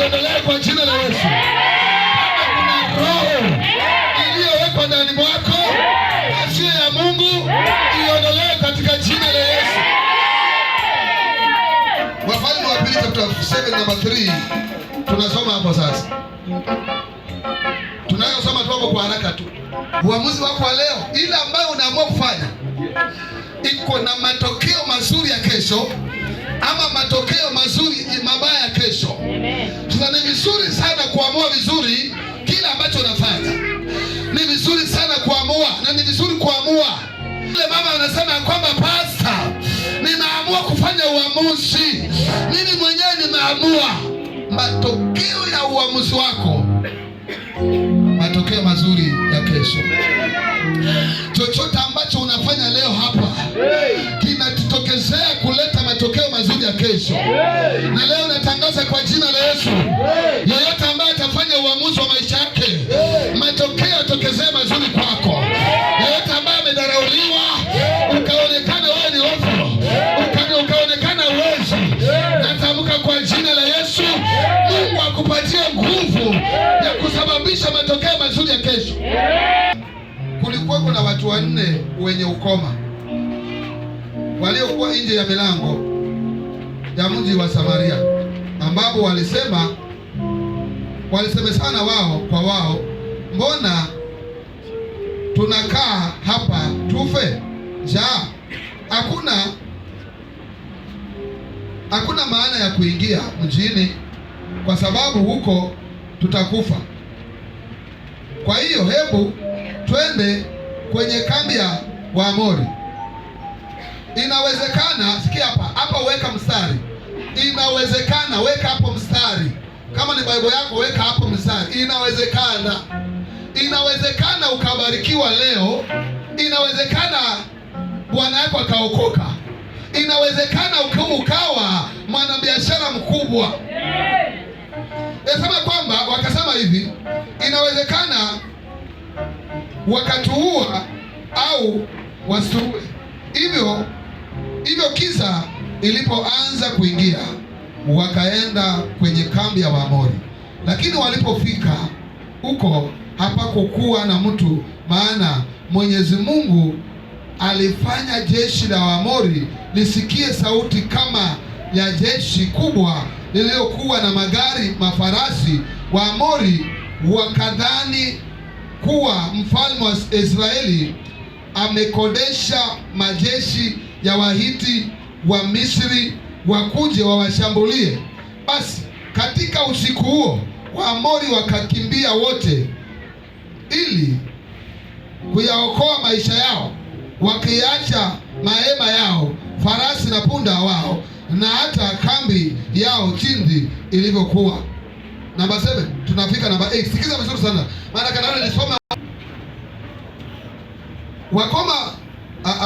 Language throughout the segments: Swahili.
iondolewe kwa jina la Yesu. Kama kuna roho iliyowekwa ndani mwako asiyo ya Mungu, iondolewe katika jina la Yesu. Wafalme wa pili chapter 7 number 3 tunasoma hapo sasa. Tunayosoma tu hapo kwa haraka tu. Uamuzi wako wa leo, ile ambayo unaamua kufanya, iko na matokeo mazuri ya kesho ama matokeo mazuri mabaya ya kesho. Sasa ni vizuri sana kuamua vizuri kila ambacho unafanya. Ni vizuri sana kuamua, na ni vizuri kuamua. Yule mama anasema kwamba pastor, ninaamua kufanya uamuzi. Mimi mwenyewe nimeamua. Matokeo ya uamuzi wako, matokeo mazuri ya kesho. Chochote ambacho unafanya leo hapa kinatokezea kuleta matokeo mazuri ya kesho. Na leo natangaza kwa jina la Yesu, yeyote ambaye atafanya uamuzi wa maisha yake, matokeo yatokezea mazuri kwako. Yeyote ambaye amedharauliwa, ukaonekana wewe ni ovyo, ukaonekana uwezi, natamka kwa jina la Yesu, Mungu akupatie nguvu ya kusababisha matokeo mazuri ya kesho. Kulikuwa kuna watu 4 wenye ukoma waliokuwa nje ya milango ya mji wa Samaria, ambapo walisemesana wao kwa wao, mbona tunakaa hapa tufe njaa? Hakuna maana ya kuingia mjini, kwa sababu huko tutakufa. Kwa hiyo hebu twende kwenye kambi ya Waamori. Inawezekana, sikia hapa weka mstari. Inawezekana, weka hapo mstari. Kama ni Biblia yako weka hapo mstari. Inawezekana ukabarikiwa leo. Inawezekana bwana yako akaokoka. Inawezekana ukawa mwanabiashara mkubwa. Nasema kwamba wakasema hivi, inawezekana wakatuua au wasuue. Hivyo kisa ilipoanza kuingia, wakaenda kwenye kambi ya Waamori. Lakini walipofika huko hapakukuwa na mtu, maana Mwenyezi Mungu alifanya jeshi la Waamori lisikie sauti kama ya jeshi kubwa lililokuwa na magari mafarasi. Waamori wakadhani kuwa mfalme wa Israeli amekodesha majeshi ya Wahiti wa Misri wakuje wawashambulie. Basi katika usiku huo Waamori wakakimbia wote ili kuyaokoa maisha yao, wakiacha mahema yao, farasi na punda wao, na hata kambi yao jinsi ilivyokuwa. Namba 7 tunafika namba 8. Sikiza vizuri sana, maana kana nisoma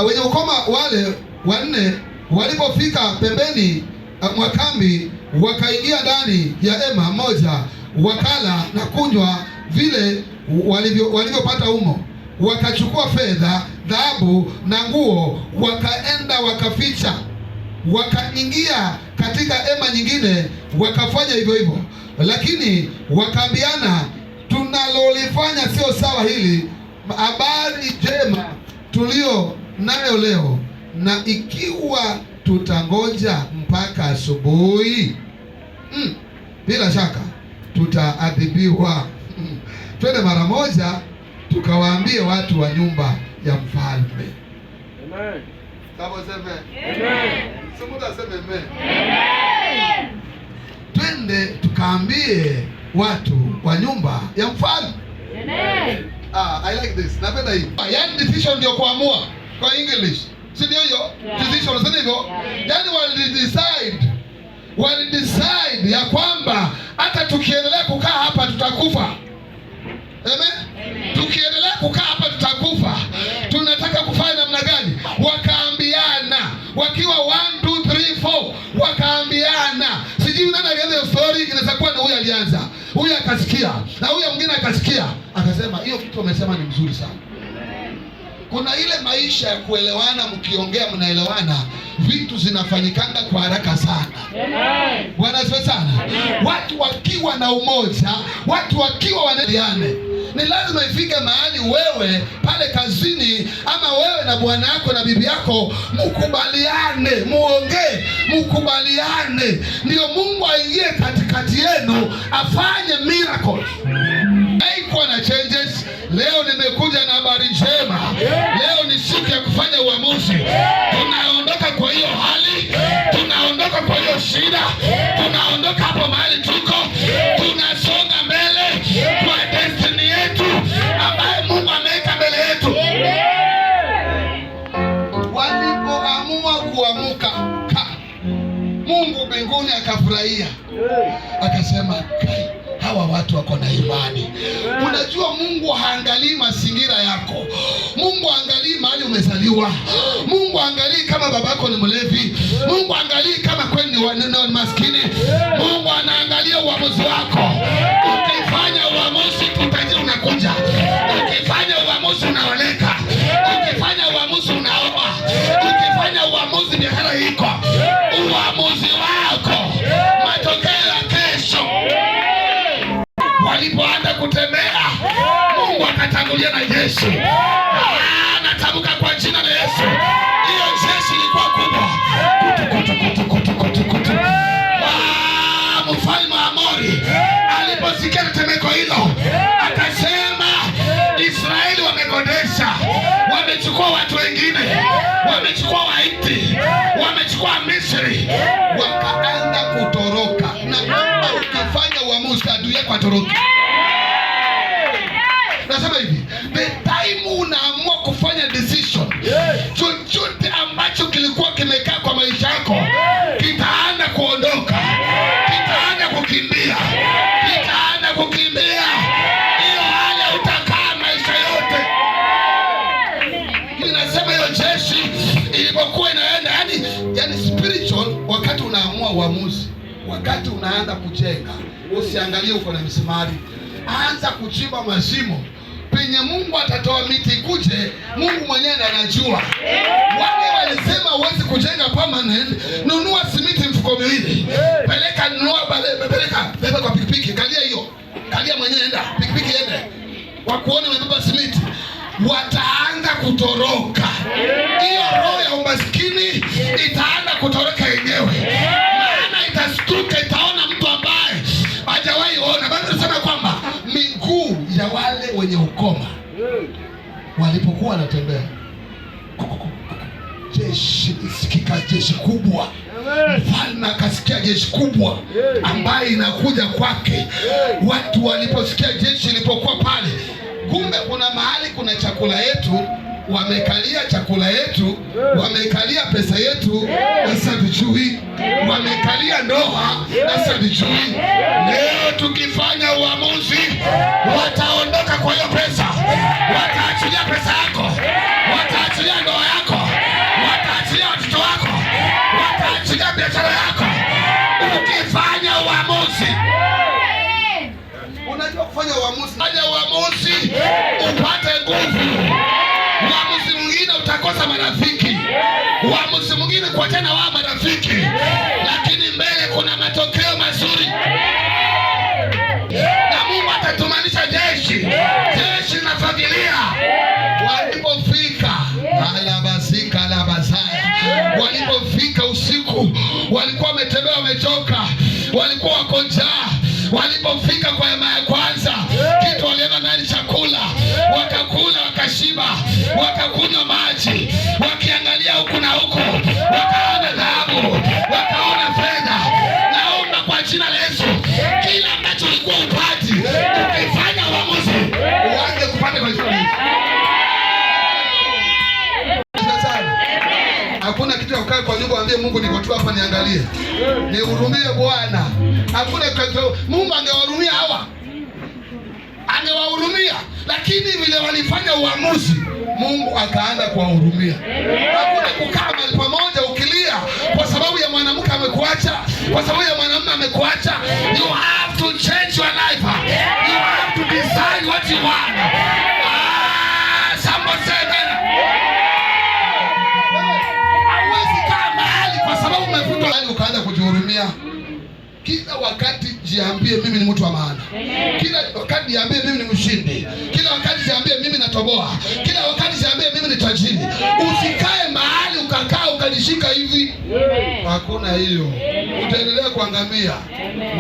wenye ukoma wale 4 walipofika pembeni mwa kambi, wakaingia ndani ya hema moja, wakala na kunywa vile walivyopata humo. Wakachukua fedha, dhahabu na nguo, wakaenda wakaficha. Wakaingia katika hema nyingine, wakafanya hivyo hivyo. Lakini wakaambiana, tunalolifanya sio sawa hili. Habari njema tulio nayo leo, na ikiwa tutangoja mpaka asubuhi, bila shaka tutaadhibiwa. Twende mara moja tukawaambie watu wa nyumba ya mfalme. Amen. Sabo sema amen. Sumuda sema amen. Amen. Twende tukaambie watu wa nyumba ya mfalme. Amen. I like this. Napenda hii. Yaani decision ndio kuamua kwa English. Si ndio hiyo? Decision sio hivyo? Yaani walidecide ya kwamba hata tukiendelea kukaa hapa tutakufa. Amen. Tukiendelea kukaa hapa tutakufa. Tunataka kufanya namna gani? Wakaambiana wakiwa 1 2 3 4, wakaambiana. Sijui nani alianza hiyo story, inaweza kuwa na huyu alianza. Huyu akasikia na huyu mwingine akasikia, akasema hiyo kitu umesema ni mzuri sana. Kuna ile maisha ya kuelewana, mkiongea mnaelewana, vitu zinafanyikanga kwa haraka sana. Bwana asifiwe sana. Watu wakiwa wakiwa na umoja, watu wakiwa wanaliane. Ni lazima ifike mahali wewe pale kazini, ama wewe na bwana yako na bibi yako mkubaliane, muongee, mkubaliane, ndio Mungu aingie katikati yenu afanye miracles. Haikuwa na changes. Leo nimekuja na habari njema. Leo ni siku ya kufanya uamuzi. Tunaondoka kwa hiyo hali, tunaondoka kwa hiyo shida, tunaondoka hapo mahali tuko, tunasonga mbele kwa destiny yetu ambayo Mungu ameweka mbele yetu. Walipoamua kuamuka, Mungu mbinguni akafurahia, akasema hawa watu wako na imani. Unajua Mungu haangalii mazingira yako. Mungu haangalii mahali umezaliwa. Mungu haangalii kama babako ni mlevi. Mungu haangalii kama kweli ni maskini. Mungu anaangalia uamuzi wako. Ukifanya uamuzi, utajiri unakuja. Ukifanya uamuzi, unaoleka. Ukifanya uamuzi, unaoa. Ukifanya uamuzi, biashara iko. Uamuzi wako, matokeo ya kesho. Walipoanza kutembea, Mungu akatangulia na jeshi. Natamka kwa jina la Yesu, hiyo jeshi ilikuwa kubwa. Mfalme wa Amori aliposikia tetemeko hilo, akasema Israeli wamekodesha, wamechukua watu wengine, wamechukua Waiti, wamechukua Misri, wakaanza kutoroka. Na kama ukifanya uamuzi, adui yako atoroka. Nasema hivi, the time unaamua kufanya decision, chochote ambacho kilikuwa kimekaa kwa maisha yako kitaanza kuondoka, kitaanza kukimbia, kitaanza kukimbia. Hiyo hali utakaa maisha yote. Ninasema hiyo jeshi ilipokuwa inaenda, yani spiritual, wakati unaamua uamuzi, wakati unaanza kujenga, usiangalie uko na msimari. Anza kuchimba mashimo penye Mungu atatoa miti kuje. Mungu mwenyewe anajua. Wale walisema huwezi kujenga permanent, nunua simiti mfuko miwili, peleka, nunua, peleka, beba kwa pikipiki, kalia hiyo, kalia mwenyewe, enda pikipiki ende, wakuone umebeba simiti. Wataanza kutoroka. Hiyo roho ya umaskini itaanza kutoroka yenyewe, maana itastuka, itaona mtu ambaye hajawahi ona. Biblia inasema kwamba miguu ya wale wenye ukoma walipokuwa wanatembea, jeshi isikika, jeshi kubwa. Mfalme akasikia jeshi kubwa ambaye inakuja kwake. Watu waliposikia jeshi ilipokuwa pale, kumbe kuna mahali kuna chakula yetu, wamekalia chakula yetu, wamekalia pesa yetu, sasa tujui, wamekalia ndoa, sasa tujui. Leo tukifanya uamuzi, wataondoka kwa hiyo pesa, wataachilia pesa yako, wataachilia ndoa yako, wataachilia watoto wako, wataachilia biashara yako. Ukifanya uamuzi, unajua kufanya uamuzi, fanya uamuzi upate nguvu. Uamuzi mwingine utakosa marafiki, uamuzi mwingine kwa tena wa marafiki, lakini mbele kuna matokeo mazuri, na Mungu atatumanisha jeshi, jeshi na familia. Walipofika alabasika alabasaya, walipofika usiku, walikuwa wametembea, wamechoka, walikuwa wako njaa. Walipofika kwa hema ya kwanza, kitu waliona ndani chakula, wakakula, wakashiba, wakakunywa maji, wakiangalia huku na huku, wakaona dhahabu, wakaona fedha. Naomba kwa jina la Yesu, kila ambacho ulikuwa upati, ukifanya uamuzi, uanze kupata kwa jina la Yesu. Hakuna kitu ya kukaa kwa nyumba waambie Mungu niko tu hapa niangalie, nihurumie Bwana. Hakuna kitu. Mungu angewahurumia hawa, angewahurumia, lakini vile walifanya uamuzi, Mungu akaanza kuwahurumia. Hakuna kukaa mahali pamoja ukilia kwa sababu ya mwanamke amekuacha, kwa sababu ya mwanamume amekuacha. You have to change your life. You have to decide what you want. Somebody say that. Hauwezi kaa mahali kwa sababu umefutwa, ukaanza kujihurumia. Kila wakati jiambie mimi ni mtu wa maana. Kila wakati jiambie mimi ni mshindi. Kila wakati jiambie mimi natoboa. Kila wakati jiambie mimi ni tajiri. Usikae mahali ukakaa ukajishika hivi. Hakuna hiyo. Utaendelea kuangamia.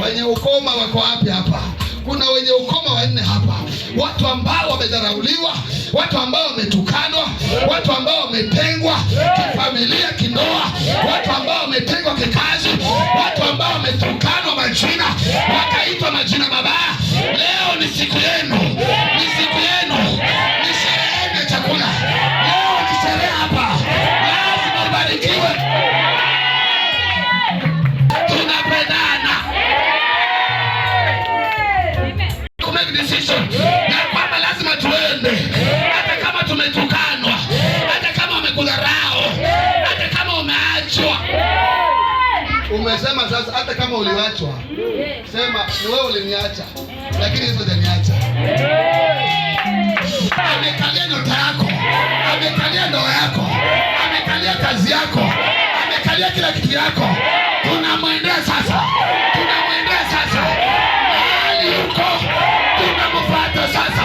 Wenye ukoma wako wapi hapa? Kuna wenye ukoma wanne hapa. Watu ambao wamedharauliwa, watu ambao wametukanwa, watu ambao wametengwa kifamilia, kindoa, watu ambao wametengwa kikazi, watu ambao wametukanwa majina, wakaitwa majina mabaya. Leo ni siku yenu. Ni siku yenu. Ni sherehe ya chakula. Leo ni sherehe hapa. Lazima ubarikiwe. Tunapendana. Make decision. Na kwamba lazima tuende. Hata kama tumetukanwa, hata kama umekudharau, hata kama umeachwa. Umesema sasa hata kama uliachwa. Sema ni wewe uliniacha, lakini hizo hujaniacha. Amekalia nyota yako, amekalia ndoa yako, amekalia kazi yako, amekalia kila kitu yako. Tunamwendea sasa. Tunamwendea sasa. Mahali yuko tunamfuata sasa.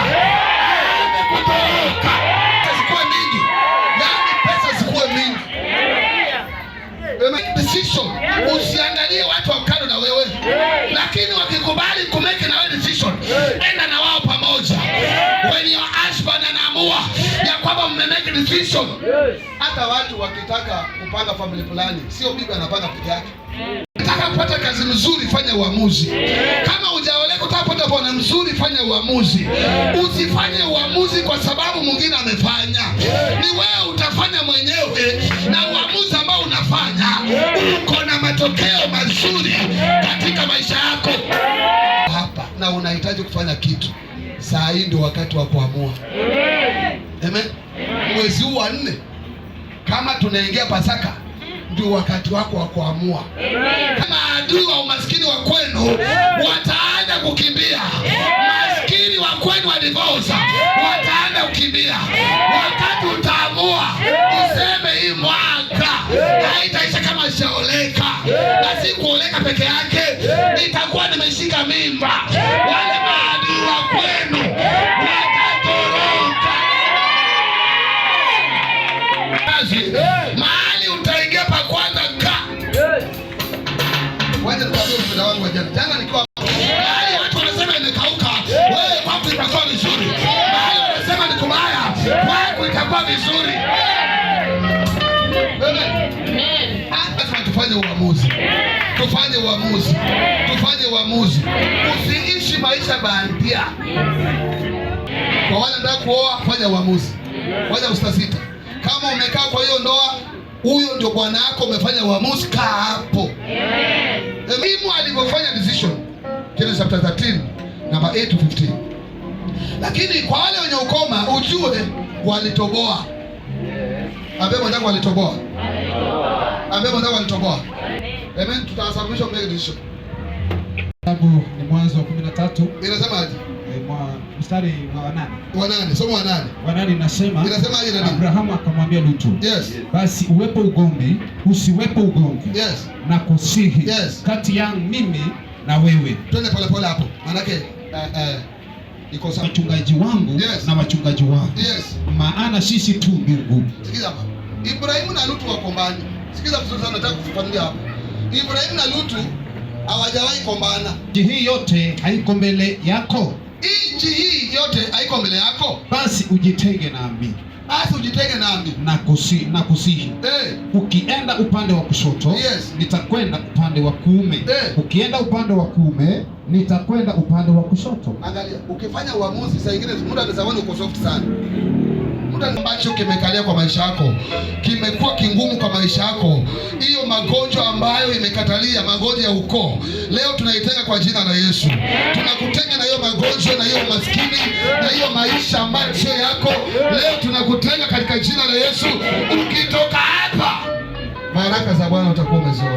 Amekutoroka. Sikuwe mingi. Yaani pesa sikuwe mingi. Make decision. Usiangalie watu wa kando na wewe. Lakini wakikubali kumeke na wewe decision, enda na wao pamoja. When your husband anaamua ya kwamba mmemake decision. Hata watu wakitaka kupanga family plani, sio bibi anapanga peke yake. Unataka kupata kazi nzuri, fanya uamuzi. Kama hujaoleka utapata bwana mzuri, fanya uamuzi. Usifanye uamuzi kwa sababu mwingine amefanya. Ni wewe utafanya mwenyewe, na uamuzi ambao unafanya uko na matokeo mazuri katika maisha yako. Hapa na unahitaji kufanya kitu. Saa hii ndio wakati wa kuamua. Amen. Mwezi huu wa 4 kama tunaingia Pasaka, ndio wakati wako wa kuamua. Kama adui wa umaskini wa kwenu wataanza kukimbia, maskini wa kwenu wa divorce wataanza kukimbia. Wakati utaamua useme hii mwaka haitaisha kama sijaoleka, na si kuoleka peke yake, nitakuwa nimeshika mimba. Wale maadui wa kwenu watatoroka. Mahali utaingia pa kwanza ka. Waje nikwambie mfano wangu wa jana. Jana nilikuwa mahali watu wanasema imekauka, wewe kwako itakuwa vizuri. Mahali wanasema ni kubaya, kwako itakuwa vizuri. Amen. Lazima tufanye uamuzi. Tufanye uamuzi. Tufanye uamuzi. Usiishi maisha bandia. Kwa wale ndio kuoa, fanya uamuzi. Wacha ustasita. Kama umekaa kwa hiyo ndoa, huyo ndio bwana yako, umefanya uamuzi, kaa hapo. Ibrahimu alipofanya decision, Genesis chapter 13 number 8 to 15. Lakini kwa wale wenye ukoma ujue walitoboa. Ambaye mwanangu walitoboa. Ambaye mwanangu walitoboa. Amen. Tutasababisha make decision. Kitabu ni Mwanzo wa 13. Inasemaje? Mstari wa 8. Wa 8. Somo wa 8. Wa 8 inasemaje nani? Abrahamu akamwambia Lutu. Yes. Basi uwepo ugomvi, usiwepo ugomvi. Yes. Na kusihi. Yes. Kati yangu mimi na wewe. Twende pole pole hapo. Manake iko sawa. Wachungaji wangu, yes, na wachungaji wangu. Yes. Maana sisi tu ndugu. Sikiza hapa. Ibrahimu na Lutu wako mbali. Sikiza vizuri sana, nataka kufafanua hapo. Ibrahimu na Lutu hawajawahi kombana. Hii yote haiko mbele yako. Nchi hii yote haiko mbele yako. Basi ujitenge nami. Basi ujitenge nami. Na kusihi. Ukienda upande wa kushoto, yes, nitakwenda upande wa kuume. Ukienda upande wa kuume, nitakwenda upande wa kushoto. Angalia, ukifanya uamuzi saa nyingine muda anazaona uko soft sana. Muda ambacho kimekalia kwa maisha yako, kimekuwa kingumu kwa maisha yako. Hiyo magonjwa ambayo imekatalia, magonjwa ya ukoo, leo tunaitenga kwa jina la Yesu. Tunakutenga na hiyo magonjwa, na hiyo maskini, na hiyo maisha ambayo sio yako. Leo tunakutenga katika jina la Yesu. Ukitoka hapa, baraka za Bwana utakuwa umeziona.